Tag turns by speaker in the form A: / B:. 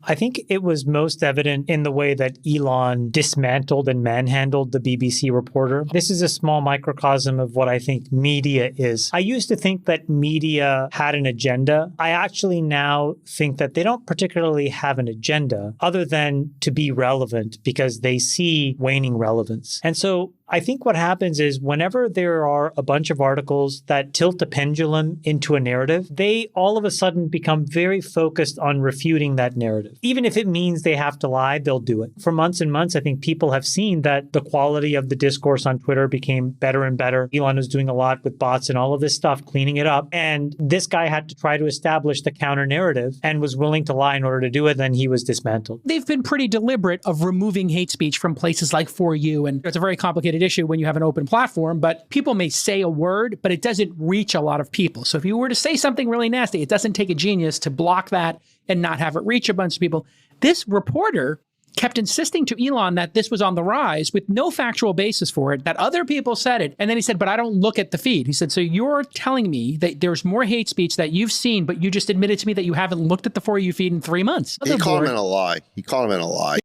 A: I think it was most evident in the way that Elon dismantled and manhandled the BBC reporter. This is a small microcosm of what I think media is. I used to think that media had an agenda. I actually now think that they don't particularly have an agenda other than to be relevant because they see waning relevance. And so I think what happens is whenever there are a bunch of articles that tilt the pendulum into a narrative, they all of a sudden become very focused on refuting that narrative. Even if it means they have to lie, they'll do it. For months and months, I think people have seen that the quality of the discourse on Twitter became better and better. Elon was doing a lot with bots and all of this stuff, cleaning it up. And this guy had to try to establish the counter narrative and was willing to lie in order to do it. Then he was dismantled.
B: They've been pretty deliberate of removing hate speech from places like For You. And it's a very complicated issue when you have an open platform, but people may say a word, but it doesn't reach a lot of people. So if you were to say something really nasty, it doesn't take a genius to block that and not have it reach a bunch of people. This reporter kept insisting to Elon that this was on the rise with no factual basis for it, that other people said it. And then he said, but I don't look at the feed. He said, so you're telling me that there's more hate speech that you've seen, but you just admitted to me that you haven't looked at the For You feed in 3 months.
C: He called him in a lie. He called him in a lie.